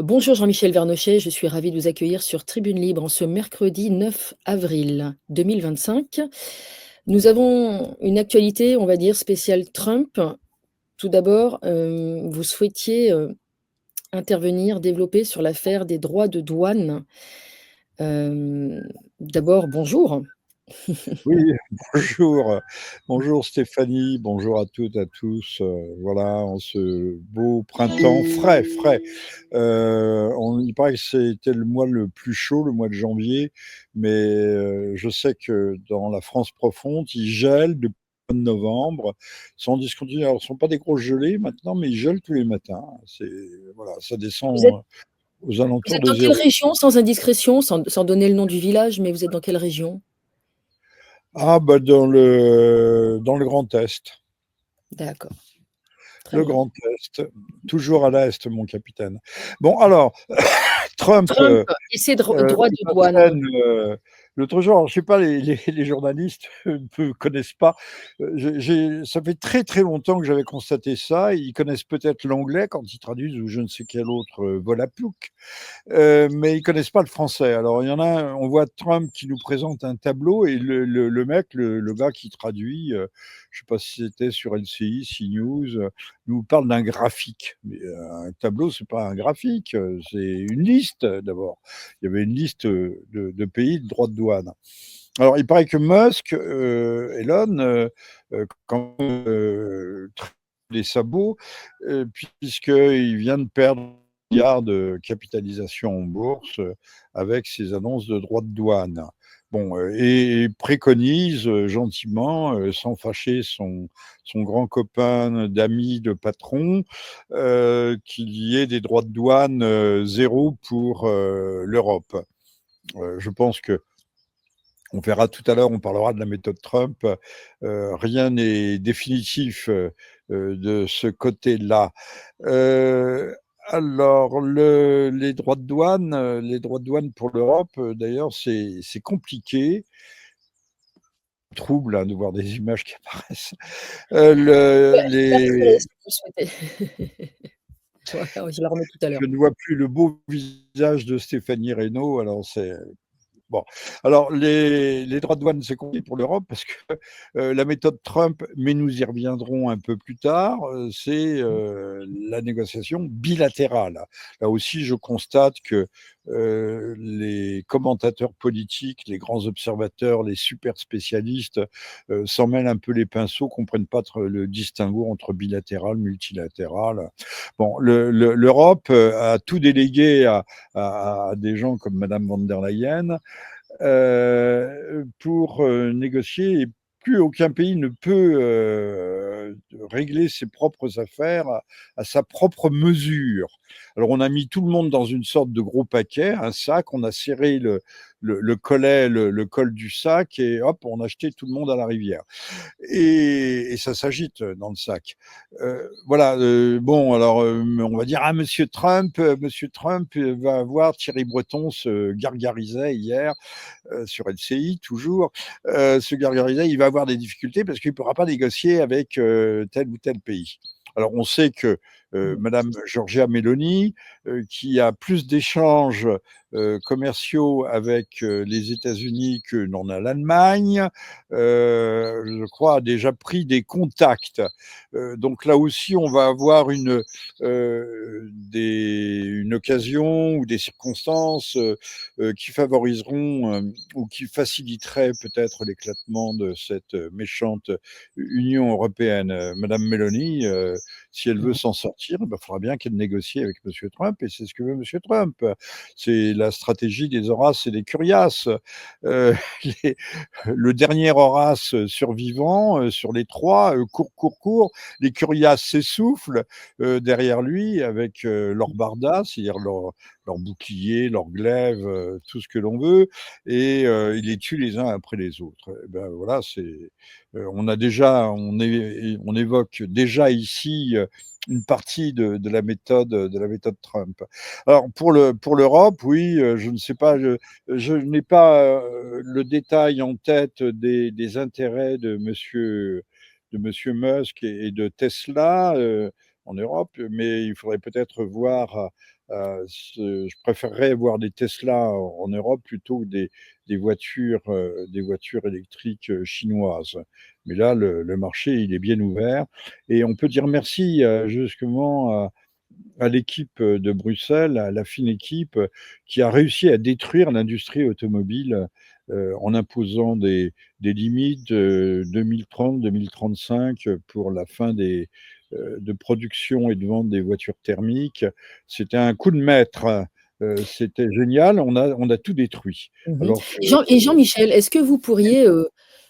Bonjour Jean-Michel Vernochet, je suis ravie de vous accueillir sur Tribune Libre en ce mercredi 9 avril 2025. Nous avons une actualité, on va dire, spéciale Trump. Tout d'abord, vous souhaitiez intervenir, développer sur l'affaire des droits de douane. Euh, d'abord, bonjour. Oui, bonjour, bonjour Stéphanie, bonjour à toutes, à tous. Voilà, en ce beau printemps frais, frais. Il paraît que c'était le mois le plus chaud, le mois de janvier, mais je sais que dans la France profonde, il gèle depuis le mois de novembre, sans discontinuer. Alors, ce ne sont pas des grosses gelées maintenant, mais il gèle tous les matins. Voilà, ça Vous êtes, descend aux vous alentours êtes de dans quelle zéro. région, sans indiscrétion, sans donner le nom du village, mais vous êtes dans quelle région? Ah, bah, dans le Grand Est. D'accord, très Le bien. Grand Est, toujours à l'Est, mon capitaine. Bon, alors, Trump, Trump et ses droits il de douane. m'entraîne l'autre jour. Alors, je sais pas, les journalistes ne connaissent pas. Ça fait très très longtemps que j'avais constaté ça. Ils connaissent peut-être l'anglais quand ils traduisent ou je ne sais quel autre volapük, mais ils connaissent pas le français. Alors, il y en a, on voit Trump qui nous présente un tableau et le mec, le gars qui traduit, je sais pas si c'était sur LCI, CNews, nous parle d'un graphique. Mais un tableau, c'est pas un graphique, c'est une liste d'abord. Il y avait une liste de pays de droits de douane. Alors, il paraît que Musk, Elon, quand les sabots, puisqu'il vient de perdre un milliard de capitalisation en bourse avec ses annonces de droits de douane. Bon, et préconise gentiment, sans fâcher son grand copain d'amis, de patron, qu'il y ait des droits de douane zéro pour l'Europe. Je pense que on verra tout à l'heure, on parlera de la méthode Trump. Rien n'est définitif de ce côté-là. Euh, alors, les droits de douane pour l'Europe, d'ailleurs, c'est compliqué. Trouble hein, de voir des images qui apparaissent. Je vais retirer si vous le souhaitez. Je la remets tout à l'heure. Je ne vois plus le beau visage de Stéphanie Reynaud, alors c'est bon, alors les droits de douane, c'est compliqué pour l'Europe parce que la méthode Trump, mais nous y reviendrons un peu plus tard, c'est la négociation bilatérale. Là aussi, je constate que les commentateurs politiques, les grands observateurs, les super spécialistes s'en mêlent un peu les pinceaux, comprennent pas le distinguo entre bilatéral, multilatéral. Bon, l'Europe a tout délégué à des gens comme Madame von der Leyen pour négocier. Et plus aucun pays ne peut régler ses propres affaires à sa propre mesure. Alors on a mis tout le monde dans une sorte de gros paquet, un sac, on a serré le collet, le col du sac et hop, on a jeté tout le monde à la rivière et ça s'agite dans le sac. Voilà. Bon, alors on va dire ah Monsieur Trump va voir Thierry Breton se gargarisait hier sur LCI toujours. Se gargarisait, il va avoir des difficultés parce qu'il ne pourra pas négocier avec tel ou tel pays. Alors on sait que Madame Giorgia Meloni, qui a plus d'échanges commerciaux avec les États-Unis que n'en a l'Allemagne, je crois, a déjà pris des contacts. Donc là aussi, on va avoir une occasion ou des circonstances qui favoriseront ou qui faciliteraient peut-être l'éclatement de cette méchante Union européenne. Madame Meloni, si elle veut s'en sortir, il faudra bien qu'elle négocie avec Monsieur Trump, et c'est ce que veut Monsieur Trump. C'est la stratégie des Horaces et des Curiaces. Euh, les, le dernier Horace survivant sur les trois, court, les Curiaces s'essoufflent derrière lui avec leur barda, c'est-à-dire leur bouclier, leur glaive, tout ce que l'on veut, et il les tue les uns après les autres. Et ben voilà, on évoque déjà ici une partie de la méthode Trump. Alors pour l'Europe, oui, je ne sais pas, je n'ai pas le détail en tête des intérêts de monsieur Musk et de Tesla en Europe, mais il faudrait peut-être voir Je préférerais avoir des Tesla en Europe plutôt que des voitures électriques chinoises. Mais là, le marché, il est bien ouvert. Et on peut dire merci justement à l'équipe de Bruxelles, à la fine équipe qui a réussi à détruire l'industrie automobile en imposant des limites 2030-2035 pour la fin de production et de vente des voitures thermiques. C'était un coup de maître. C'était génial. On a tout détruit. Mmh. Alors que Et Jean-Michel, est-ce que vous pourriez,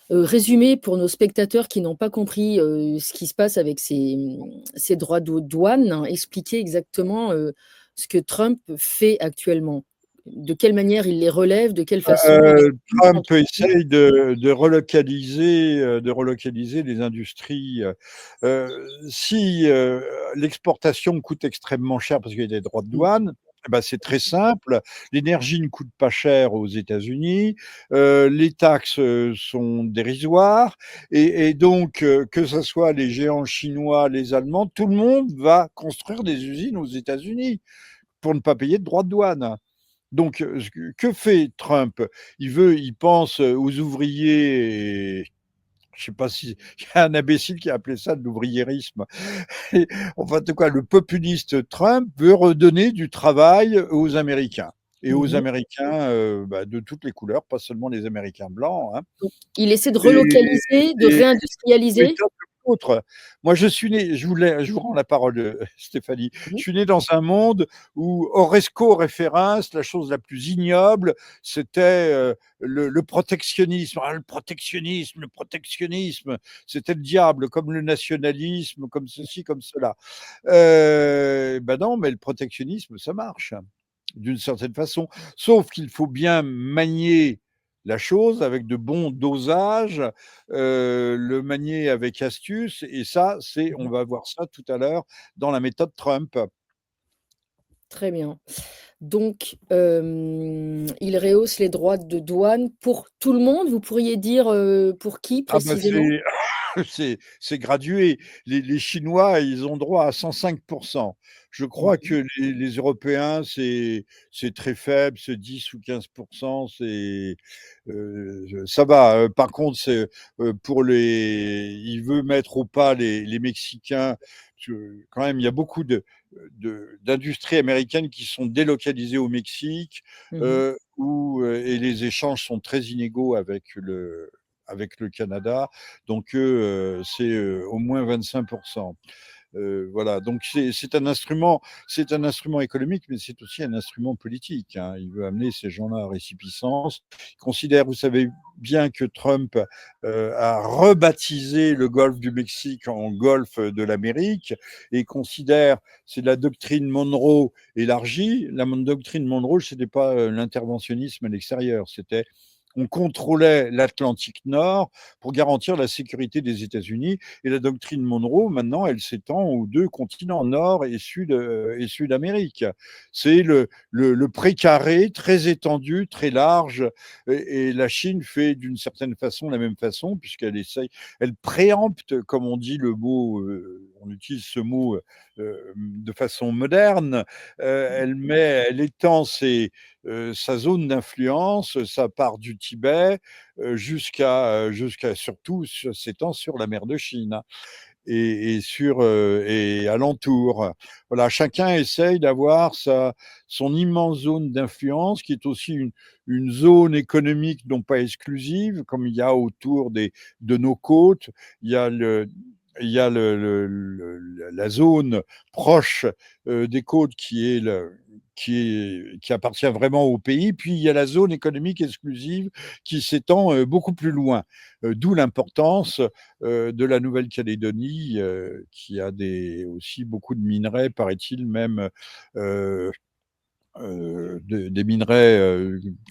résumer pour nos spectateurs qui n'ont pas compris, ce qui se passe avec ces droits de douane, hein, expliquer exactement, ce que Trump fait actuellement? De quelle manière il les relève? De quelle façon il explique Trump entre guillemets? essaye de relocaliser les industries. Si l'exportation coûte extrêmement cher parce qu'il y a des droits de Mmh. douane, eh ben c'est très simple. L'énergie ne coûte pas cher aux États-Unis, les taxes sont dérisoires, et donc que ce soit les géants chinois, les Allemands, tout le monde va construire des usines aux États-Unis pour ne pas payer de droits de douane. Donc, que fait Trump? Il pense aux ouvriers. Je ne sais pas si il y a un imbécile qui a appelé ça de l'ouvriérisme. Enfin, en tout cas, le populiste Trump veut redonner du travail aux Américains. Et aux Mmh. Américains de toutes les couleurs, pas seulement les Américains blancs, hein. Donc il essaie de Et, relocaliser, de et réindustrialiser? méthode autre. Moi, je suis né, je vous rends la parole, Stéphanie. Je Mmh. suis né dans un monde où Horresco référence, la chose la plus ignoble, c'était le protectionnisme. Ah, le protectionnisme, c'était le diable, comme le nationalisme, comme ceci, comme cela. Ben non, mais le protectionnisme, ça marche d'une certaine façon. Sauf qu'il faut bien manier la chose avec de bons dosages, le manier avec astuce, et ça, on Mmh. va voir ça tout à l'heure dans la méthode Trump. Très bien. Donc, il rehausse les droits de douane pour tout le monde? Vous pourriez dire, pour qui Ah bah précisément? c'est gradué. Les Chinois, ils ont droit à 105%. Je crois Mmh. que les Européens, c'est très faible, c'est 10 ou 15%, ça va. Par contre, pour il veut mettre au pas les Mexicains. Quand même, il y a beaucoup d'industries américaines qui sont délocalisées au Mexique, Mmh. et les échanges sont très inégaux avec le Canada. Donc, c'est au moins 25%. Voilà, donc c'est un instrument économique, mais c'est aussi un instrument politique, hein. Il veut amener ces gens-là à récipiscence. Il considère, vous savez bien que Trump a rebaptisé le golfe du Mexique en golfe de l'Amérique, et considère, c'est la doctrine Monroe élargie. La doctrine Monroe, ce n'était pas l'interventionnisme à l'extérieur, c'était on contrôlait l'Atlantique Nord pour garantir la sécurité des États-Unis. Et la doctrine Monroe, maintenant, elle s'étend aux deux continents, Nord et Sud-Amérique. C'est le précaré très étendu, très large. Et la Chine fait d'une certaine façon la même façon, puisqu'elle essaye, elle préempte, comme on dit le mot, on utilise ce mot de façon moderne, elle étend sa zone d'influence, ça part du Tibet jusqu'à surtout s'étend sur la mer de Chine, hein, et alentour. Voilà, chacun essaye d'avoir son immense zone d'influence, qui est aussi une zone économique non pas exclusive, comme il y a autour de nos côtes. Il y a il y a la zone proche des côtes qui appartient vraiment au pays. Puis il y a la zone économique exclusive qui s'étend beaucoup plus loin. D'où l'importance de la Nouvelle-Calédonie, qui a aussi beaucoup de minerais, paraît-il, même euh, des minerais,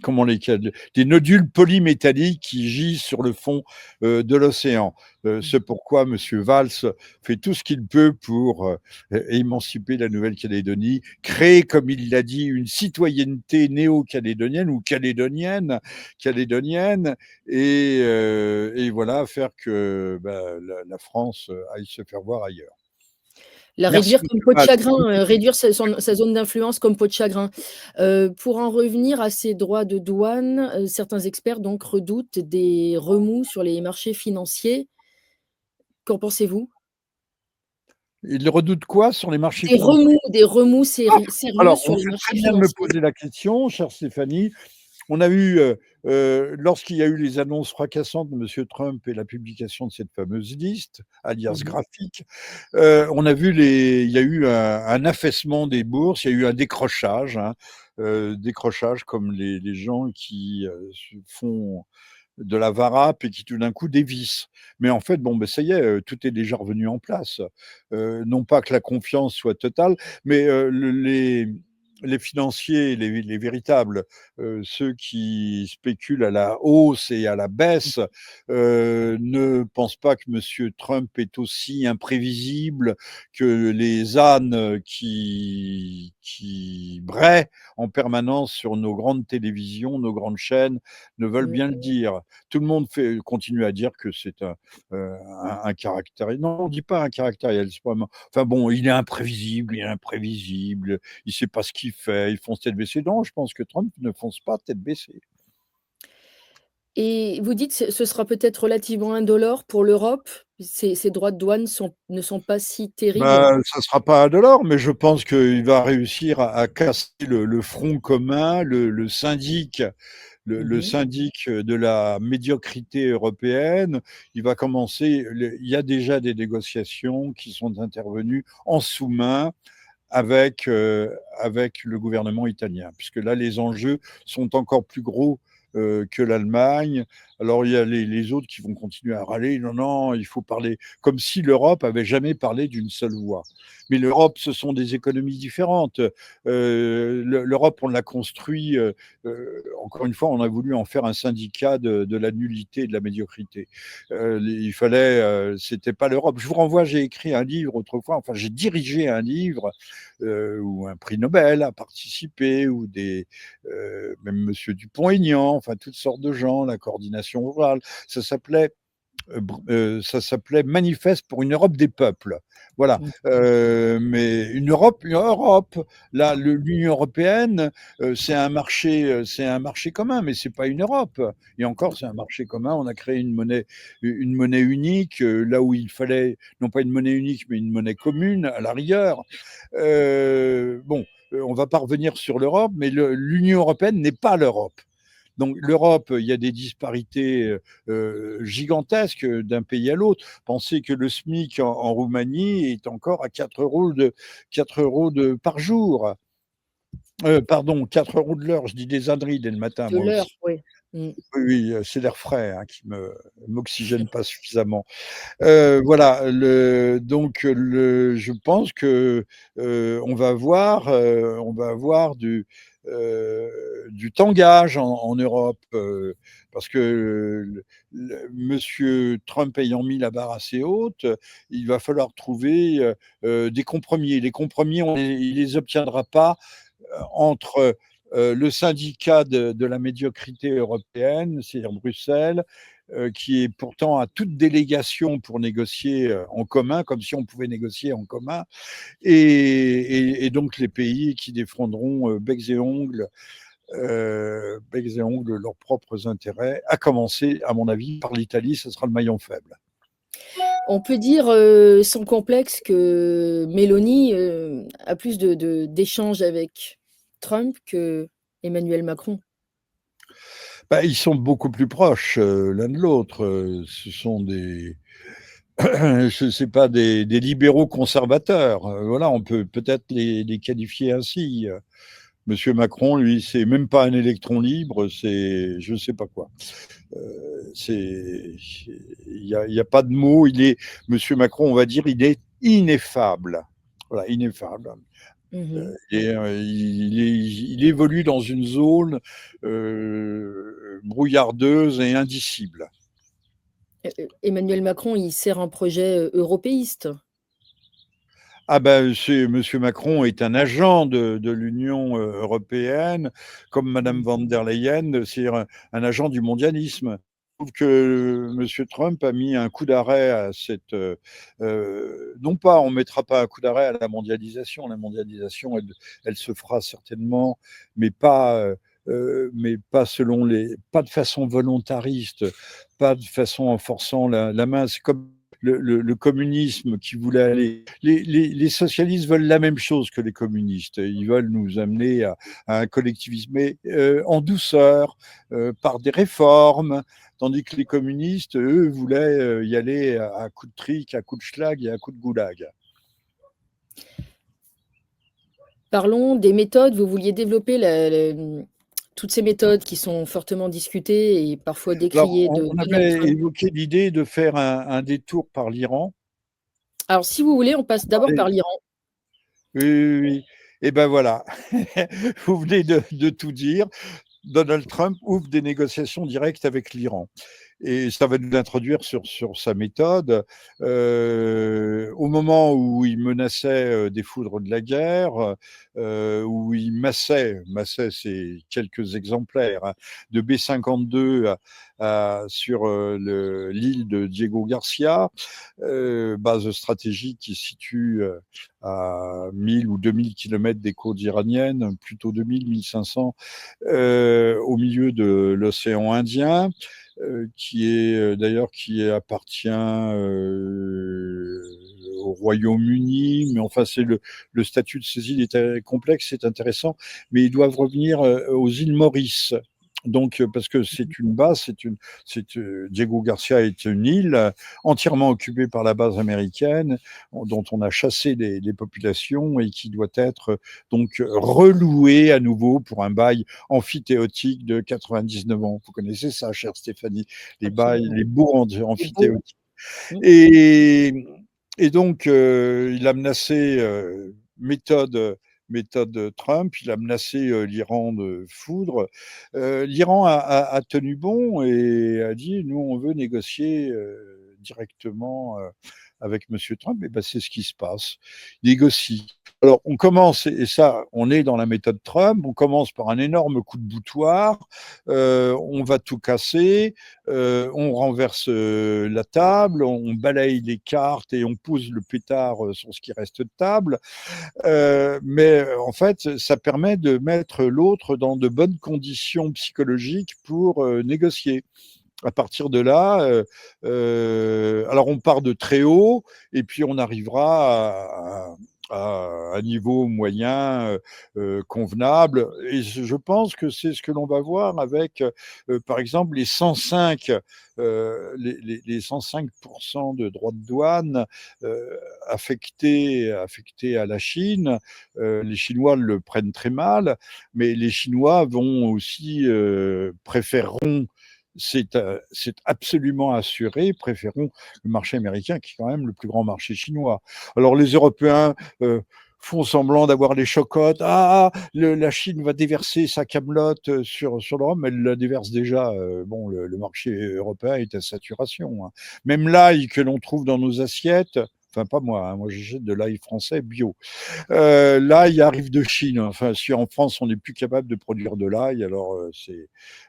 comment des nodules polymétalliques qui gisent sur le fond de l'océan. C'est pourquoi Monsieur Valls fait tout ce qu'il peut pour émanciper la Nouvelle-Calédonie, créer, comme il l'a dit, une citoyenneté néo-calédonienne ou calédonienne, et voilà, faire que la France aille se faire voir ailleurs. La Merci réduire comme peau de Mal. chagrin, réduire sa zone d'influence comme peau de chagrin. Pour en revenir à ces droits de douane, certains experts donc redoutent des remous sur les marchés financiers. Qu'en pensez-vous? Ils redoutent quoi sur les marchés Des financiers? remous des remous Ah! sérieux Alors, sur vous les faites marchés très bien de me financiers. poser la question, chère Stéphanie. On a eu, lorsqu'il y a eu les annonces fracassantes de monsieur Trump et la publication de cette fameuse liste, alias Mmh mh. graphique, on a vu il y a eu un affaissement des bourses, il y a eu un décrochage, hein, décrochage comme les gens qui, se font de la varap et qui tout d'un coup dévissent. Mais en fait, bon, ben ça y est, tout est déjà revenu en place. Non pas que la confiance soit totale, mais les financiers, les véritables, ceux qui spéculent à la hausse et à la baisse, ne pensent pas que Monsieur Trump est aussi imprévisible que les ânes qui braient en permanence sur nos grandes télévisions, nos grandes chaînes ne veulent Mmh. bien le dire. Tout le monde continue à dire que c'est un caractériel. Non, on ne dit pas un caractériel. Enfin bon, il est imprévisible, il est imprévisible, il ne sait pas ce qu'il fait, il fonce tête baissée. Non, je pense que Trump ne fonce pas tête baissée. Et vous dites ce sera peut-être relativement indolore pour l'Europe? Ces droits de douane ne sont pas si terribles? Bah, ça ne sera pas indolore, mais je pense qu'il va réussir à casser le front commun, le syndic Mmh le mh. syndic de la médiocrité européenne. Il va commencer, il y a déjà des négociations qui sont intervenues en sous-main avec le gouvernement italien, puisque là, les enjeux sont encore plus gros que l'Allemagne. Alors, il y a les autres qui vont continuer à râler. Non, non, il faut parler comme si l'Europe avait jamais parlé d'une seule voix. Mais l'Europe, ce sont des économies différentes. L'Europe, on l'a construit. Encore une fois, on a voulu en faire un syndicat de la nullité et de la médiocrité. Il fallait, c'était pas l'Europe. Je vous renvoie, j'ai écrit un livre autrefois. Enfin, j'ai dirigé un livre où un prix Nobel a participé, ou même Monsieur Dupont-Aignan, enfin toutes sortes de gens, la coordination rurale. Ça s'appelait ça s'appelait Manifeste pour une Europe des peuples. Voilà. Mmh. Mais une Europe. Là, l'Union européenne, c'est un marché commun, mais c'est pas une Europe. Et encore, c'est un marché commun. On a créé une monnaie unique, là où il fallait non pas une monnaie unique, mais une monnaie commune à la rigueur. Bon, on va pas revenir sur l'Europe, mais l'Union européenne n'est pas l'Europe. Donc l'Europe, il y a des disparités gigantesques d'un pays à l'autre. Pensez que le SMIC en Roumanie est encore à 4 euros par jour. Pardon, 4 euros de l'heure, je dis des âneries dès le matin, De moi l'heure, aussi. oui. Mmh. Oui, oui, c'est l'air frais hein, qui m'oxygène pas suffisamment. Voilà, je pense que on va avoir du tangage en Europe, parce que Monsieur Trump ayant mis la barre assez haute, il va falloir trouver des compromis. Les compromis, il les obtiendra pas entre le syndicat de la médiocrité européenne, c'est-à-dire Bruxelles, qui est pourtant à toute délégation pour négocier en commun, comme si on pouvait négocier en commun, et donc les pays qui défendront becs et ongles leurs propres intérêts, à commencer, à mon avis, par l'Italie, ce sera le maillon faible. On peut dire, sans complexe que Mélanie, a plus d'échanges avec Trump qu'Emmanuel Macron. Bah, ils sont beaucoup plus proches l'un de l'autre. Ce sont je sais pas, des libéraux conservateurs. Voilà, on peut peut-être les qualifier ainsi. Monsieur Macron, lui, c'est même pas un électron libre, c'est je sais pas quoi. Il y a pas de mots. Monsieur Macron, on va dire, il est ineffable. Voilà, ineffable. Mmh mh. Il évolue dans une zone brouillardeuse et indicible. Emmanuel Macron, il sert un projet, européiste. Ah ben, Monsieur Macron est un agent de l'Union européenne, comme Madame Mmh. van der Leyen, c'est un agent du mondialisme. trouve que M. Trump a mis un coup d'arrêt à cette. Non pas, on ne mettra pas un coup d'arrêt à la mondialisation. La mondialisation, elle se fera certainement, mais pas selon pas de façon volontariste, pas de façon en forçant la main. C'est comme le communisme qui voulait aller. Les socialistes veulent la même chose que les communistes. Ils veulent nous amener à un collectivisme, mais en douceur, par des réformes, tandis que les communistes, eux, voulaient y aller à coup de trick, à coup de schlag et à coup de goulag. Parlons des méthodes. Vous vouliez développer toutes ces méthodes qui sont fortement discutées et parfois Alors, décriées de on Donald avait Trump. évoqué l'idée de faire un détour par l'Iran. Alors, si vous voulez, on passe d'abord par l'Iran. Oui, oui, oui. Et ben voilà, vous venez de tout dire. Donald Trump ouvre des négociations directes avec l'Iran. Et ça va nous introduire sur sa méthode. Au moment où il menaçait des foudres de la guerre, où il massait c'est quelques exemplaires, hein, de B-52 sur l'île de Diego Garcia, base stratégique qui se situe à 1000 ou 2000 kilomètres des côtes iraniennes, plutôt 2000, 1500, au milieu de l'océan Indien, qui appartient au Royaume-Uni, mais enfin le statut de ces îles est complexe, c'est intéressant, mais ils doivent revenir aux îles Maurice. Donc, parce que c'est une base, Diego Garcia est une île entièrement occupée par la base américaine, dont on a chassé les populations et qui doit être donc relouée à nouveau pour un bail amphithéotique de 99 ans. Vous connaissez ça, chère Stéphanie, les bails, Absolument. les bourgs C'est beau. amphithéotiques. Mm. Et, et donc, il a menacé méthode Trump, il a menacé l'Iran de foudre. L'Iran a tenu bon et a dit, nous, on veut négocier directement avec M. Trump. Et ben, c'est ce qui se passe. Il négocie. Alors, on commence, et ça, on est dans la méthode Trump, on commence par un énorme coup de boutoir, on va tout casser, on renverse la table, on balaye les cartes et on pose le pétard sur ce qui reste de table. Mais en fait, ça permet de mettre l'autre dans de bonnes conditions psychologiques pour négocier. À partir de là, alors on part de très haut et puis on arrivera à un niveau moyen convenable. Et je pense que c'est ce que l'on va voir avec, par exemple, les 105, les 105% de droits de douane affectés à la Chine. Les Chinois le prennent très mal, mais les Chinois vont aussi préféreront c'est absolument assuré, préférons le marché américain qui est quand même le plus grand marché chinois. Alors les Européens font semblant d'avoir les chocottes. La Chine va déverser sa camelote sur l'Europe, mais elle la déverse déjà. Bon, le marché européen est à saturation, hein. Même l'ail que l'on trouve dans nos assiettes, enfin pas moi, hein, moi j'achète de l'ail français bio. L'ail arrive de Chine. Enfin, si en France on n'est plus capable de produire de l'ail, alors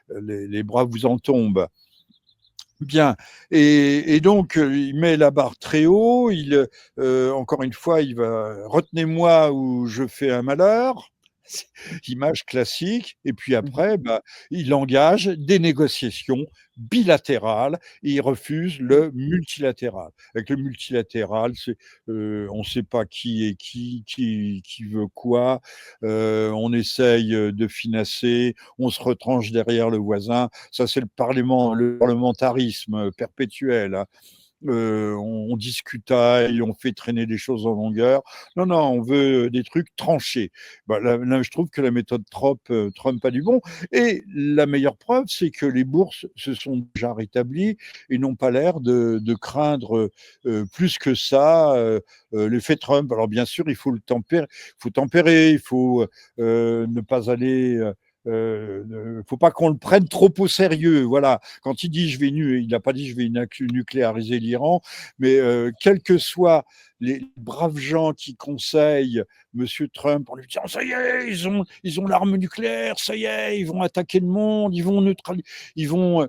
les bras vous en tombent. Bien. Et donc, il met la barre très haut. Encore une fois, il va retenez-moi ou je fais un malheur. Image classique. Et puis Mhm. après, bah, il engage des négociations bilatérales et il refuse le multilatéral. Avec le multilatéral, on ne sait pas qui est qui veut quoi. On essaye de financer, on se retranche derrière le voisin. Ça, c'est le parlementarisme perpétuel, hein. On discutaille, on fait traîner des choses en longueur. Non, non, on veut des trucs tranchés. Bah, là, je trouve que la méthode Trump a du bon. Et la meilleure preuve, c'est que les bourses se sont déjà rétablies et n'ont pas l'air de craindre plus que ça l'effet Trump. Alors bien sûr, il faut tempérer, il faut ne pas aller faut pas qu'on le prenne trop au sérieux. Voilà. Quand il dit il n'a pas dit je vais nucléariser l'Iran, mais quels que soient les braves gens qui conseillent Monsieur Trump en lui disant ça y est, ils ont l'arme nucléaire, ça y est, ils vont attaquer le monde, ils vont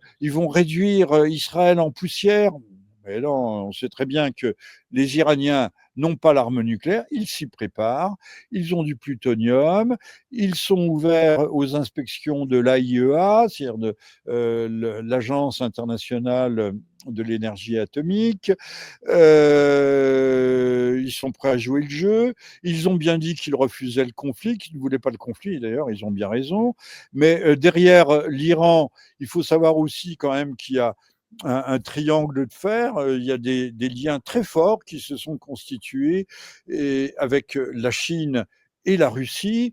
réduire Israël en poussière. Mais non, on sait très bien que les Iraniens n'ont pas l'arme nucléaire, ils s'y préparent, ils ont du plutonium, ils sont ouverts aux inspections de l'AIEA, c'est-à-dire de l'Agence internationale de l'énergie atomique. Ils sont prêts à jouer le jeu. Ils ont bien dit qu'ils refusaient le conflit, qu'ils ne voulaient pas le conflit. D'ailleurs, ils ont bien raison. Mais derrière l'Iran, il faut savoir aussi quand même qu'il y a un triangle de fer. Il y a des liens très forts qui se sont constitués avec la Chine et la Russie.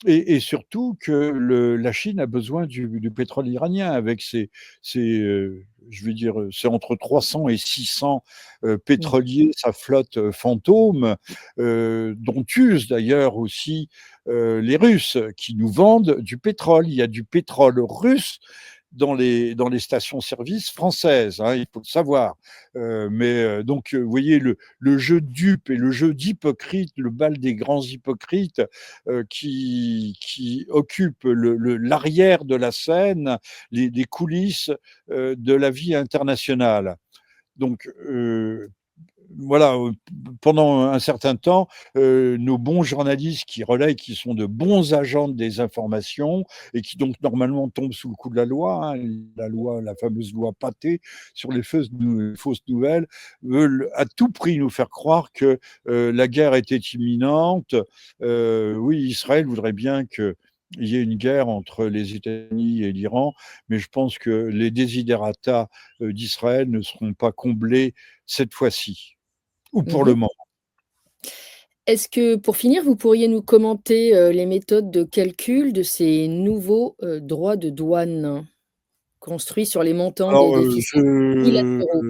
Et surtout que la Chine a besoin du pétrole iranien avec je veux dire, c'est entre 300 et 600 pétroliers, sa flotte fantôme, dont usent d'ailleurs aussi les Russes qui nous vendent du pétrole. Il y a du pétrole russe dans les stations-service françaises, hein, il faut le savoir. Donc, vous voyez, le jeu dupe et le jeu d'hypocrite, le bal des grands hypocrites qui occupe l'arrière de la scène, les coulisses de la vie internationale. Donc, voilà, pendant un certain temps, nos bons journalistes qui relaient, qui sont de bons agents des informations et qui donc normalement tombent sous le coup de la loi, hein, la fameuse loi Pathé sur les fausses nouvelles, veulent à tout prix nous faire croire que la guerre était imminente. Oui, Israël voudrait bien que il y ait une guerre entre les États-Unis et l'Iran, mais je pense que les desiderata d'Israël ne seront pas comblés cette fois-ci. Ou pour le Mmh. moment. Est-ce que, pour finir, vous pourriez nous commenter, les méthodes de calcul de ces nouveaux, droits de douane construits sur les montants des Alors, déficits bilatéraux?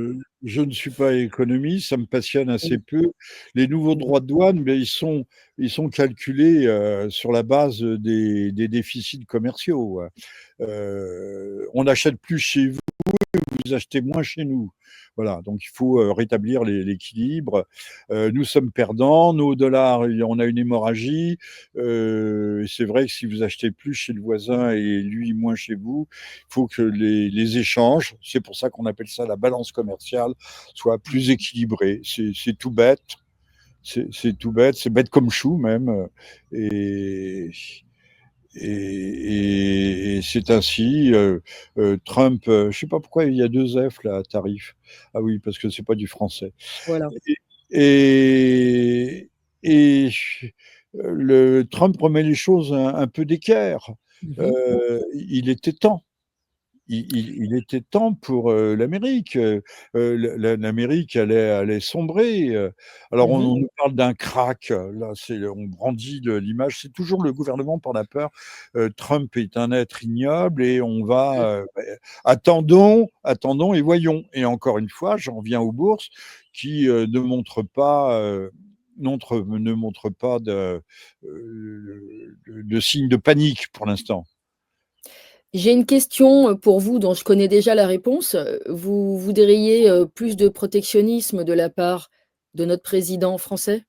je ne suis pas économiste, ça me passionne assez Mmh. peu. Les nouveaux Mmh. droits de douane, mais ils sont calculés sur la base des déficits commerciaux. On n'achète plus chez vous, vous achetez moins chez nous. Voilà, donc il faut rétablir l'équilibre. Nous sommes perdants, nos dollars, on a une hémorragie. C'est vrai que si vous achetez plus chez le voisin et lui moins chez vous, il faut que les échanges, c'est pour ça qu'on appelle ça la balance commerciale, soient plus équilibrés. C'est tout bête. C'est tout bête, c'est bête comme chou même. Et, et c'est ainsi. Trump, je ne sais pas pourquoi il y a deux F là, tarif. Ah oui, parce que c'est pas du français. Voilà. Et, et le Trump remet les choses un peu d'équerre. Mmh. Il était temps. Il était temps pour l'Amérique. L'Amérique allait sombrer. Alors, Mmh. on nous parle d'un crack. Là, on brandit l'image. C'est toujours le gouvernement par la peur. Trump est un être ignoble et on Mmh. va. Attendons et voyons. Et encore une fois, j'en reviens aux bourses qui ne montrent pas de signe de panique pour l'instant. J'ai une question, pour vous dont je connais déjà la réponse. Vous voudriez, plus de protectionnisme de la part de notre président français?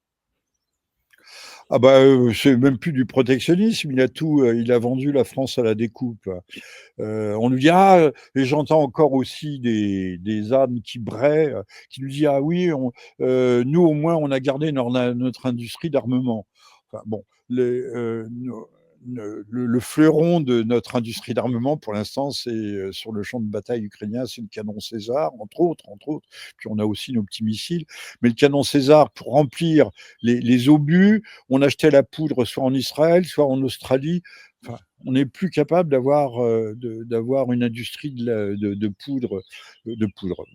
Ah bah, c'est même plus du protectionnisme, il a vendu la France à la découpe. On nous dit: «Ah», et j'entends encore aussi des ânes qui braient, qui nous disent: «Ah oui, nous au moins on a gardé notre industrie d'armement». Enfin bon, le fleuron de notre industrie d'armement pour l'instant, c'est, sur le champ de bataille ukrainien, c'est le canon César, entre autres. Puis on a aussi nos petits missiles. Mais le canon César, pour remplir les obus, on achetait la poudre soit en Israël, soit en Australie. Enfin, on n'est plus capable d'avoir une industrie de poudre,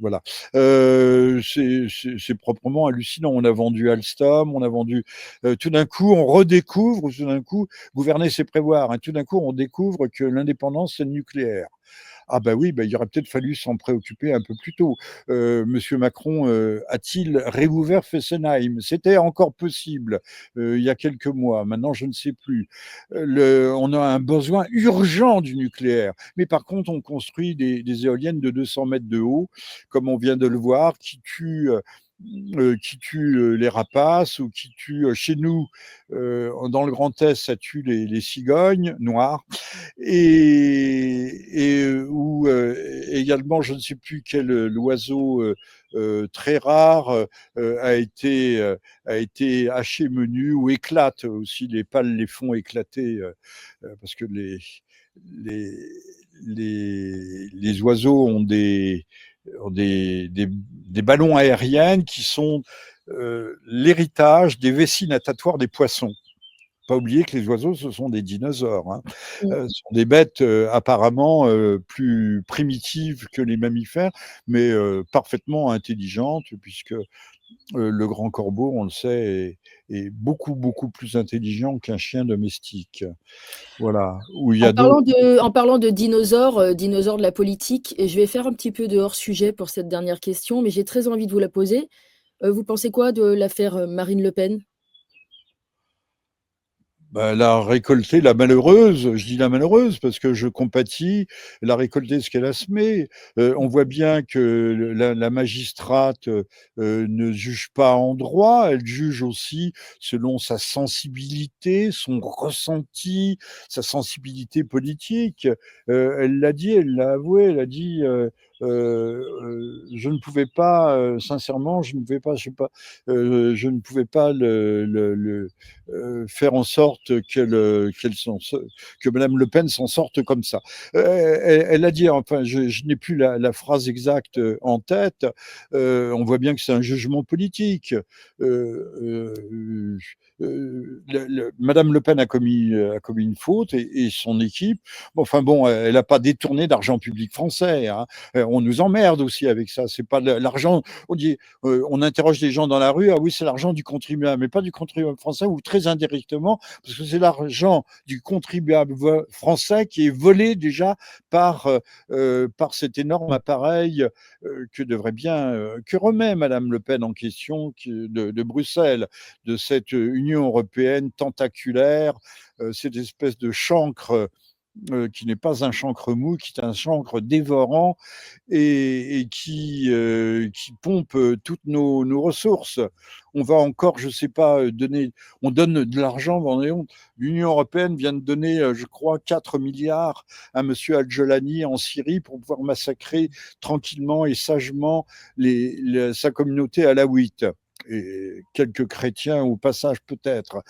voilà. C'est proprement hallucinant. On a vendu Alstom, on a vendu. Tout d'un coup, on redécouvre. Tout d'un coup, gouverner, c'est prévoir. Hein. Tout d'un coup, on découvre que l'indépendance, c'est le nucléaire. Ah ben oui, ben, il aurait peut-être fallu s'en préoccuper un peu plus tôt. Monsieur Macron a-t-il réouvert Fessenheim? C'était encore possible il y a quelques mois. Maintenant, je ne sais plus. On a un besoin urgent du nucléaire. Mais par contre, on construit des éoliennes de 200 mètres de haut, comme on vient de le voir, qui tue les rapaces ou qui tue chez nous, dans le Grand Est, ça tue les cigognes noires et où également, je ne sais plus quel l'oiseau très rare a été haché menu ou éclate aussi, les pales les font éclater parce que les, les oiseaux ont des ballons aériens qui sont l'héritage des vessies natatoires des poissons. Pas oublier que les oiseaux, ce sont des dinosaures. Hein. Mmh. Ce sont des bêtes apparemment plus primitives que les mammifères, mais parfaitement intelligentes, puisque le grand corbeau, on le sait, est beaucoup, beaucoup plus intelligent qu'un chien domestique. Voilà. Où il y a d'autres. En parlant de dinosaures, dinosaures de la politique, et je vais faire un petit peu de hors-sujet pour cette dernière question, mais j'ai très envie de vous la poser. Vous pensez quoi de l'affaire Marine Le Pen? Bah, elle a récolté la malheureuse, je dis la malheureuse parce que je compatis, elle a récolté ce qu'elle a semé. On voit bien que la magistrate ne juge pas en droit, elle juge aussi selon sa sensibilité, son ressenti, sa sensibilité politique. Elle l'a dit, elle l'a avoué, elle a dit je ne pouvais pas, sincèrement, je ne pouvais pas, je sais pas, je ne pouvais pas faire en sorte que Madame Le Pen s'en sorte comme ça. Elle a dit, enfin, je n'ai plus la phrase exacte en tête. On voit bien que c'est un jugement politique. Euh, euh, Madame Le Pen a commis une faute et son équipe. Enfin bon, elle n'a pas détourné d'argent public français. Hein. On nous emmerde aussi avec ça. C'est pas l'argent. On dit, on interroge des gens dans la rue. Ah oui, c'est l'argent du contribuable, mais pas du contribuable français ou très indirectement, parce que c'est l'argent du contribuable français qui est volé déjà par cet énorme appareil que devrait bien que remet Madame Le Pen en question de Bruxelles, de cette Union européenne tentaculaire, cette espèce de chancre qui n'est pas un chancre mou, qui est un chancre dévorant et qui pompe toutes nos ressources. On va encore, je ne sais pas, on donne de l'argent. L'Union européenne vient de donner, je crois, 4 milliards à M. Al-Jolani en Syrie pour pouvoir massacrer tranquillement et sagement sa communauté alaouite. Et quelques chrétiens au passage peut-être.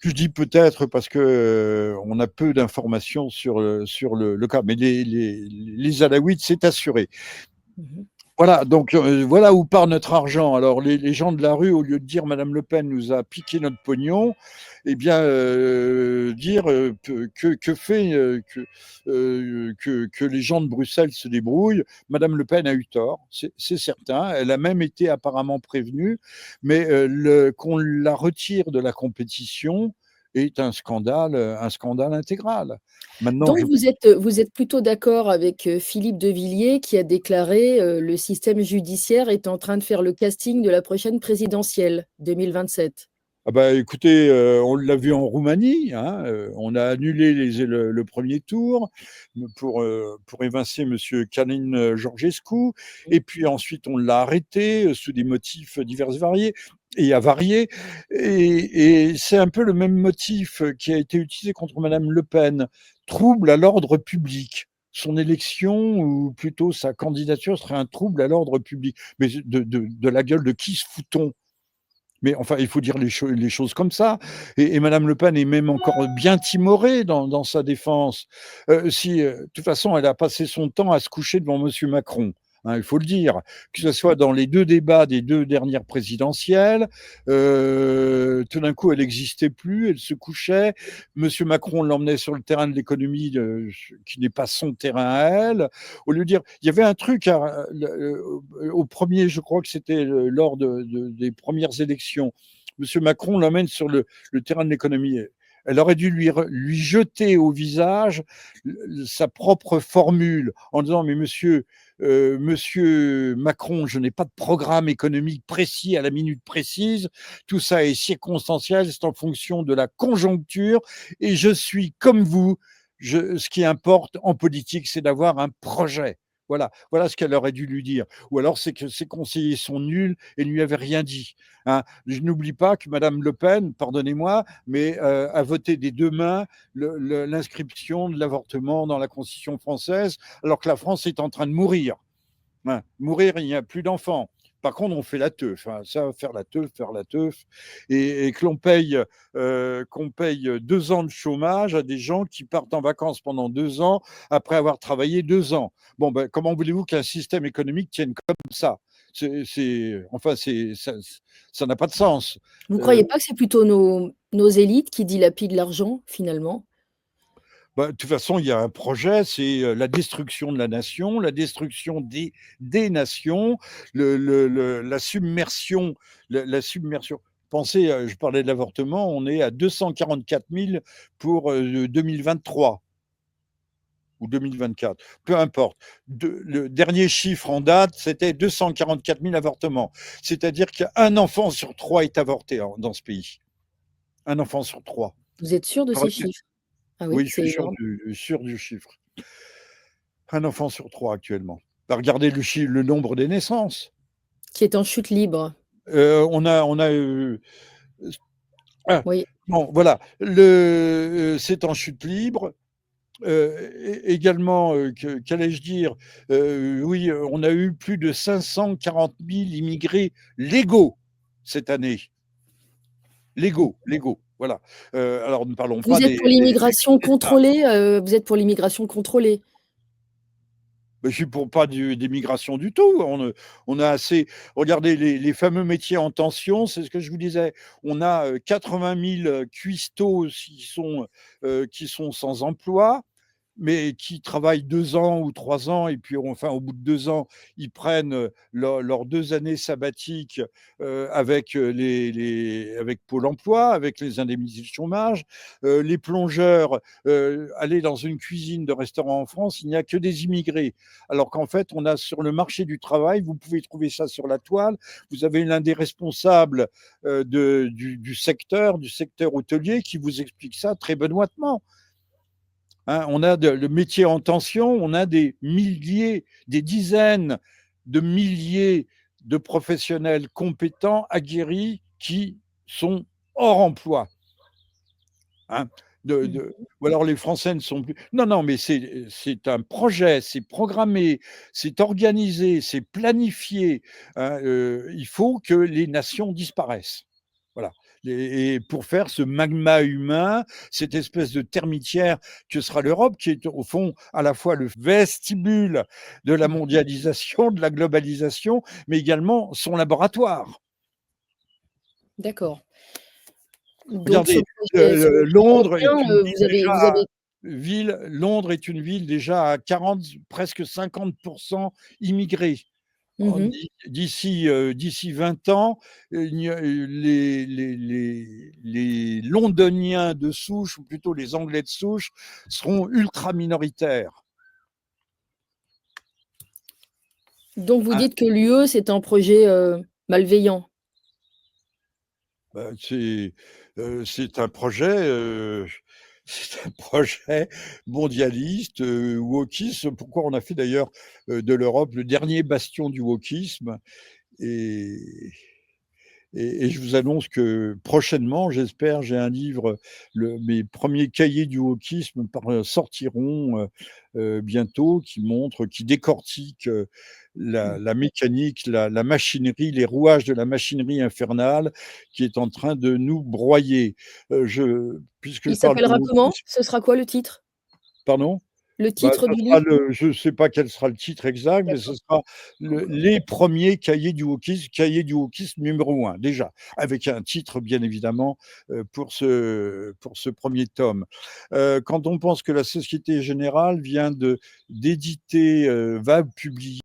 Je dis peut-être parce que on a peu d'informations sur le cas, mais les Alaouites, c'est assuré. Mmh. Voilà, donc voilà où part notre argent. Alors les gens de la rue, au lieu de dire Madame Le Pen nous a piqué notre pognon, eh bien dire que fait que les gens de Bruxelles se débrouillent. Madame Le Pen a eu tort, c'est certain. Elle a même été apparemment prévenue, mais qu'on la retire de la compétition est un scandale intégral. Maintenant, Donc je vous êtes plutôt d'accord avec, Philippe de Villiers qui a déclaré, «Le système judiciaire est en train de faire le casting de la prochaine présidentielle 2027». Ah bah, écoutez, on l'a vu en Roumanie, hein, on a annulé le premier tour pour évincer Monsieur Călin Georgescu, et puis ensuite on l'a arrêté sous des motifs divers et variés. Et avariés, et c'est un peu le même motif qui a été utilisé contre Madame Le Pen, trouble à l'ordre public. Son élection, ou plutôt sa candidature, serait un trouble à l'ordre public. Mais de la gueule de qui se fout-on? Mais enfin, il faut dire les choses comme ça. Et Madame Le Pen est même encore bien timorée dans sa défense. De toute façon, elle a passé son temps à se coucher devant Monsieur Macron. Hein, il faut le dire, que ce soit dans les deux débats des deux dernières présidentielles, tout d'un coup, elle n'existait plus, elle se couchait. Monsieur Macron l'emmenait sur le terrain de l'économie qui n'est pas son terrain à elle. Au lieu de dire, il y avait un truc au premier, je crois que c'était lors des premières élections. Monsieur Macron l'emmène sur le terrain de l'économie. Elle aurait dû lui jeter au visage sa propre formule en disant mais monsieur Macron, je n'ai pas de programme économique précis à la minute précise, tout ça est circonstanciel, c'est en fonction de la conjoncture et je suis comme vous, ce qui importe en politique, c'est d'avoir un projet. Voilà ce qu'elle aurait dû lui dire. Ou alors c'est que ses conseillers sont nuls et ne lui avaient rien dit. Hein. Je n'oublie pas que Madame Le Pen, pardonnez-moi, mais a voté des deux mains l'inscription de l'avortement dans la Constitution française, alors que la France est en train de mourir. Hein. Mourir, il n'y a plus d'enfants. Par contre, on fait la teuf. Hein. Ça, faire la teuf. Et que qu'on paye 2 ans de chômage à des gens qui partent en vacances pendant 2 ans après avoir travaillé 2 ans. Bon, ben, comment voulez-vous qu'un système économique tienne comme ça? Enfin, ça n'a pas de sens. Vous ne croyez pas que c'est plutôt nos élites qui dilapident l'argent, finalement? Bah, de toute façon, il y a un projet, c'est la destruction de la nation, la destruction des nations, la submersion. La submersion. Pensez, je parlais de l'avortement, on est à 244 000 pour 2023 ou 2024, peu importe. Le dernier chiffre en date, c'était 244 000 avortements. C'est-à-dire qu'un enfant sur 3 est avorté dans ce pays. Un enfant sur 3. Vous êtes sûr de ces chiffres? Ah oui, Oui, je c'est suis énorme. sûr du chiffre. Un enfant sur 3 actuellement. Bah, regardez le nombre des naissances. Qui est en chute libre. On a ah, Oui. bon, voilà. C'est en chute libre. Également, qu'allais-je dire? Oui, on a eu plus de 540 000 immigrés légaux cette année. Légaux, voilà. Alors ne parlons pas Vous êtes pour des l'immigration clandestins. contrôlée, vous êtes pour l'immigration contrôlée? Je suis pour pas des migrations du tout. On a assez. Regardez les fameux métiers en tension, c'est ce que je vous disais. On a 80 000 cuistots qui sont sans emploi, mais qui travaillent 2 ans ou 3 ans, et puis enfin, au bout de 2 ans, ils prennent leurs 2 années sabbatiques avec Pôle emploi, avec les indemnités de chômage. Les plongeurs, aller dans une cuisine de restaurant en France, il n'y a que des immigrés. Alors qu'en fait, on a sur le marché du travail, vous pouvez trouver ça sur la toile, vous avez l'un des responsables du secteur hôtelier qui vous explique ça très benoîtement. Hein, on a le métier en tension, on a des milliers, des dizaines de milliers de professionnels compétents, aguerris, qui sont hors emploi. Hein, Mmh. ou alors les Français ne sont plus. Non, non, mais c'est un projet, c'est programmé, c'est organisé, c'est planifié. Hein, il faut que les nations disparaissent. Voilà. Et pour faire ce magma humain, cette espèce de termitière que sera l'Europe, qui est au fond à la fois le vestibule de la mondialisation, de la globalisation, mais également son laboratoire. D'accord. Donc Regardez, ce projet Londres est européen, une ville vous avez Londres est une ville déjà à 40, presque 50% immigrés. mmh. D'ici 20 ans, les Londoniens de souche, ou plutôt les Anglais de souche, seront ultra minoritaires. Donc vous Hein. dites que l'UE, c'est un projet, malveillant? Ben, c'est un projet, c'est un projet mondialiste, wokiste. Pourquoi on a fait d'ailleurs de l'Europe le dernier bastion du wokisme. Et, et je vous annonce que prochainement, j'espère, j'ai un livre, mes premiers cahiers du wokisme sortiront bientôt, qui décortiquent Mmh. la mécanique, la machinerie, les rouages de la machinerie infernale qui est en train de nous broyer. Puisque je Il parle de s'appellera comment? wokisme, Ce sera quoi le titre? pardon? Le Bah, titre ça du sera livre? je ne sais pas quel sera le titre exact, mais ce D'accord. sera les premiers cahiers du wokisme numéro 1, déjà, avec un titre, bien évidemment, pour ce premier tome. Quand on pense que la Société Générale vient d'éditer, va publier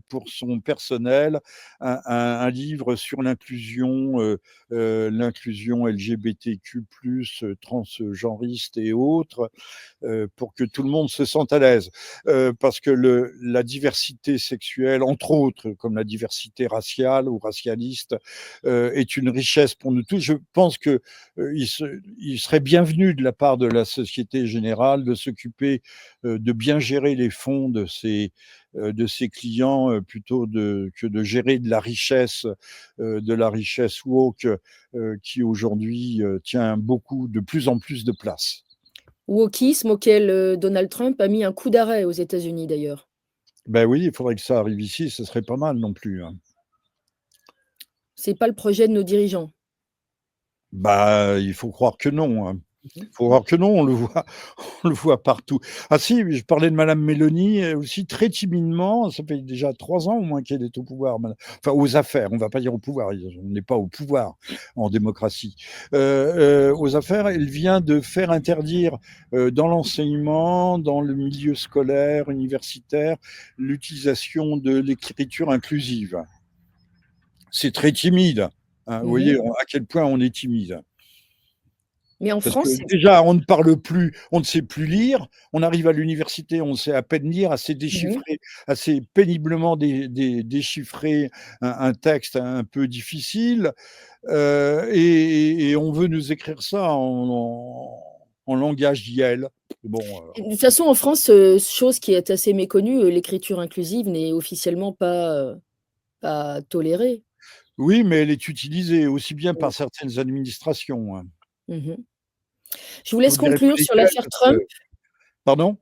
pour son personnel un livre sur l'inclusion LGBTQ+, transgenriste et autres, pour que tout le monde se sente à l'aise. Parce que la diversité sexuelle, entre autres, comme la diversité raciale ou racialiste, est une richesse pour nous tous. Je pense que il serait bienvenu de la part de la Société Générale de s'occuper de bien gérer les fonds de ses clients plutôt que de gérer de la richesse woke qui aujourd'hui tient de plus en plus de place. Wokisme auquel Donald Trump a mis un coup d'arrêt aux États-Unis d'ailleurs. Ben oui, il faudrait que ça arrive ici, ce serait pas mal non plus. Hein. C'est pas le projet de nos dirigeants. Bah, il faut croire que non. Hein. Mmh. Il faut croire que non, on le voit partout. Ah si, je parlais de Madame Mélanie aussi très timidement. Ça fait déjà 3 ans au moins qu'elle est au pouvoir, enfin aux affaires. On ne va pas dire au pouvoir. On n'est pas au pouvoir en démocratie. Aux affaires, elle vient de faire interdire dans l'enseignement, dans le milieu scolaire, universitaire, l'utilisation de l'écriture inclusive. C'est très timide. Hein. Vous voyez à quel point on est timide. Mais en Parce que France, déjà, on ne parle plus, on ne sait plus lire. On arrive à l'université, on sait à peine lire, assez péniblement déchiffrer un texte un peu difficile. Et on veut nous écrire ça en langage Yel. Bon, de toute façon, en France, chose qui est assez méconnue, l'écriture inclusive n'est officiellement pas tolérée. oui, mais elle est utilisée aussi bien Mmh. par certaines administrations. Hein. Mmh. Je vous Je vous laisse dirai pas conclure sur lesquelles, l'affaire parce Trump. que... Pardon?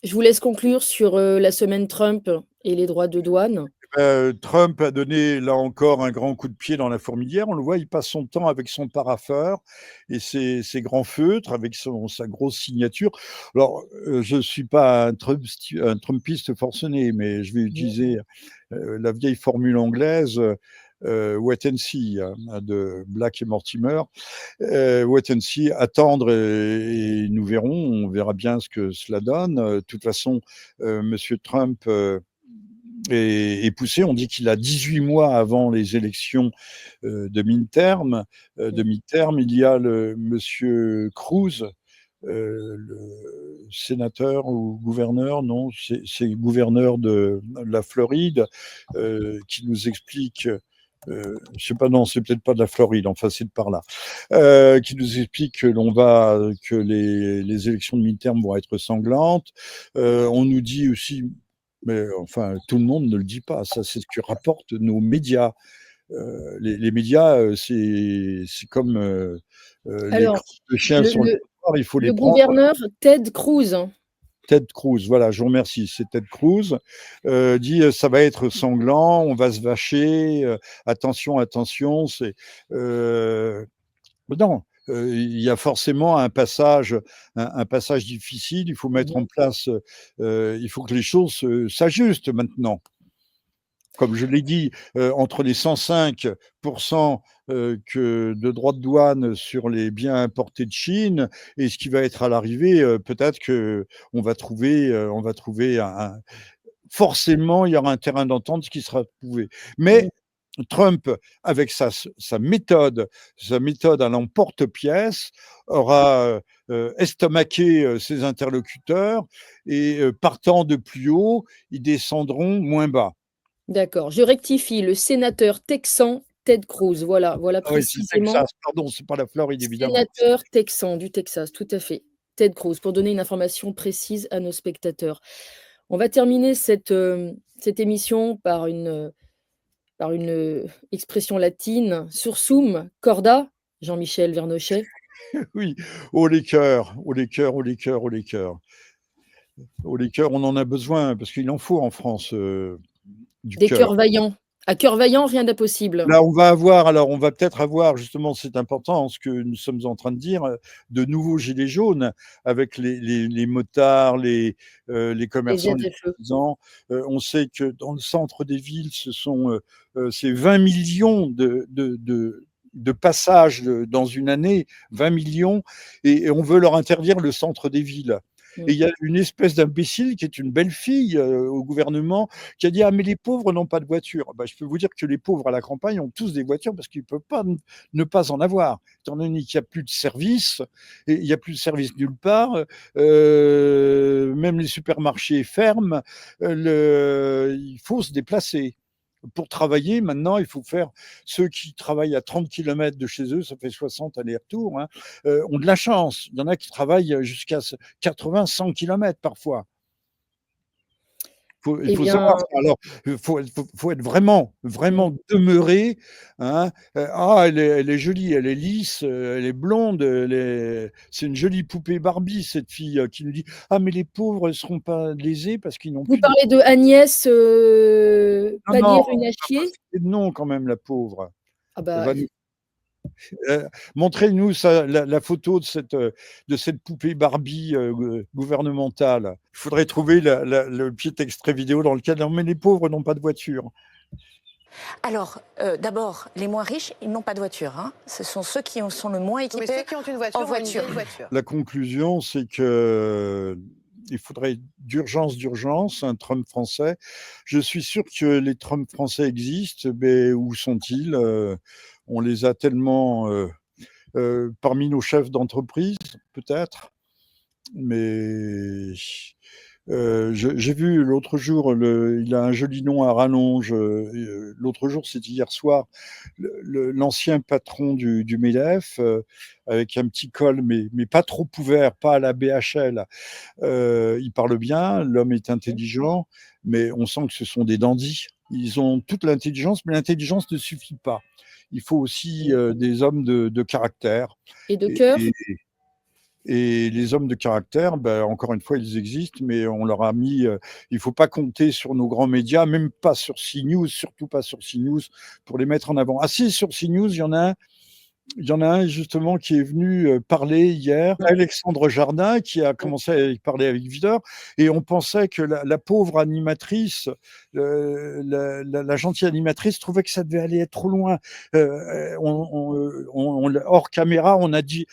Je vous laisse conclure sur, la semaine Trump et les droits de douane. Trump a donné, là encore, un grand coup de pied dans la fourmilière. On le voit, il passe son temps avec son parapheur et ses grands feutres, avec sa grosse signature. Alors, je ne suis pas un Trumpiste forcené, mais je vais Mmh. utiliser la vieille formule anglaise, wait and see, hein, de Black et Mortimer. Wait and see, attendre et nous verrons, on verra bien ce que cela donne. De toute façon, Monsieur Trump est poussé. On dit qu'il a 18 mois avant les élections de midterm. Il y a le monsieur Cruz, le sénateur ou gouverneur, non, c'est gouverneur de la Floride, qui nous explique. Je sais pas, non, c'est peut-être pas de la Floride, enfin c'est de par là, qui nous explique que les élections de midterm vont être sanglantes. On nous dit aussi, mais enfin tout le monde ne le dit pas, ça c'est ce que rapportent nos médias. Les médias, c'est comme les Alors, crottes de chiens le sur le le trottoir, il faut les le prendre. gouverneur Ted Cruz, hein. Ted Cruz, voilà, je vous remercie, c'est Ted Cruz, dit ça va être sanglant, on va se vacher, attention, attention, non, il y a forcément un passage difficile, il faut mettre en Mmh. place, il faut que les choses s'ajustent maintenant. Comme je l'ai dit, entre les 105% de droits de douane sur les biens importés de Chine et ce qui va être à l'arrivée, peut-être on va trouver forcément, il y aura un terrain d'entente qui sera trouvé. Mmh. Mais Trump, avec sa méthode à l'emporte-pièce, aura estomaqué ses interlocuteurs et partant de plus haut, ils descendront moins bas. D'accord, je rectifie, le sénateur texan Ted Cruz, voilà Ah oui, c'est le précisément, Texas, pardon, c'est pas la Floride évidemment. sénateur texan du Texas, tout à fait. Ted Cruz, pour donner une information précise à nos spectateurs. On va terminer cette émission par une expression latine, sursum corda, Jean-Michel Vernochet. Oui, oh les cœurs, oh les cœurs, oh les cœurs, oh les cœurs. Oh les cœurs, on en a besoin parce qu'il en faut en France, du Des cœur. cœurs vaillants. À cœur vaillant, rien d'impossible. Là, on va peut-être avoir justement, c'est important ce que nous sommes en train de dire, de nouveaux gilets jaunes avec les motards, les Les commerçants, les ZFE. artisans. On sait que dans le centre des villes, c'est 20 millions de passages dans une année, 20 millions, et on veut leur interdire le centre des villes. Et il y a une espèce d'imbécile qui est une belle fille au gouvernement qui a dit: ah, mais les pauvres n'ont pas de voiture. Bah, je peux vous dire que les pauvres à la campagne ont tous des voitures parce qu'ils ne peuvent pas ne pas en avoir, étant donné qu'il n'y a plus de service, et il n'y a plus de service nulle part. Même les supermarchés ferment. Il faut se déplacer. Pour travailler, maintenant, il faut faire. Ceux qui travaillent à 30 km de chez eux, ça fait 60 allers-retours, hein, ont de la chance. Il y en a qui travaillent jusqu'à 80, 100 km parfois. Il Eh faut bien, savoir ça. Alors, faut être vraiment, mmh. vraiment demeuré. Hein. Ah, elle est jolie, elle est lisse, elle est blonde, c'est une jolie poupée Barbie, cette fille qui nous dit: ah, mais les pauvres ne seront pas lésés parce qu'ils n'ont Vous plus de. parlez de Agnès, Non, non, on va pas Pannier-Runacher? citer de nom quand même, la pauvre. Ah Elle bah, va nous montrez-nous ça, la photo de cette poupée Barbie gouvernementale. Il faudrait trouver le petit extrait vidéo dans lequel, non, mais les pauvres n'ont pas de voiture. Alors, d'abord, les moins riches, ils n'ont pas de voiture. Hein. Ce sont ceux qui sont le moins équipés ceux qui ont une voiture en voiture. Ont une voiture. La conclusion, c'est que il faudrait d'urgence un Trump français. Je suis sûr que les Trump français existent, mais où sont-ils? On les a tellement parmi nos chefs d'entreprise, peut-être, mais j'ai vu l'autre jour, il a un joli nom à rallonge. L'autre jour, c'était hier soir, l'ancien patron du MEDEF, avec un petit col, mais pas trop ouvert, pas à la BHL. Il parle bien, l'homme est intelligent, mais on sent que ce sont des dandys. Ils ont toute l'intelligence, mais l'intelligence ne suffit pas. Il faut aussi des hommes de caractère. et de Et, cœur? et, et les hommes de caractère, ben, encore une fois, ils existent, mais on leur a mis. Il ne faut pas compter sur nos grands médias, même pas sur CNews, surtout pas sur CNews, pour les mettre en avant. Ah si, sur CNews, il y en a un justement qui est venu parler hier, Alexandre Jardin, qui a commencé à parler avec Victor, et on pensait que la pauvre animatrice, la gentille animatrice, trouvait que ça devait aller trop loin. Hors caméra, on a dit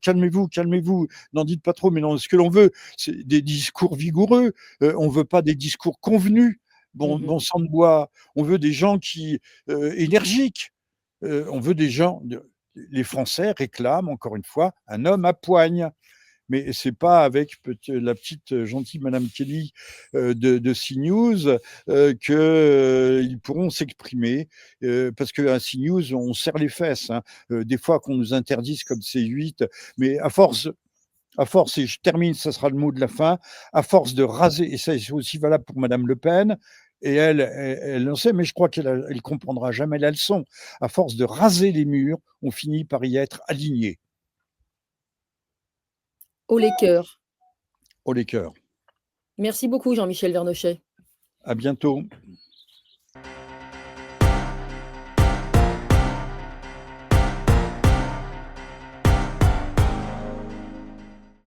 calmez-vous, calmez-vous, n'en dites pas trop, mais non, ce que l'on veut, c'est des discours vigoureux, on ne veut pas des discours convenus. Bon sang de bois, on veut des gens qui énergiques. On veut des gens. Les Français réclament, encore une fois, un homme à poigne. Mais ce n'est pas avec la petite gentille Madame Kelly de CNews qu'ils pourront s'exprimer. Parce qu'à CNews, on serre les fesses. Hein. Des fois qu'on nous interdise comme C8. Mais à force, et je termine, ça sera le mot de la fin, à force de raser, et ça c'est aussi valable pour Madame Le Pen, et elle en sait, mais je crois qu'elle ne comprendra jamais la leçon. À force de raser les murs, on finit par y être aligné. Haut les cœurs. Haut les cœurs. Merci beaucoup Jean-Michel Vernochet. À bientôt.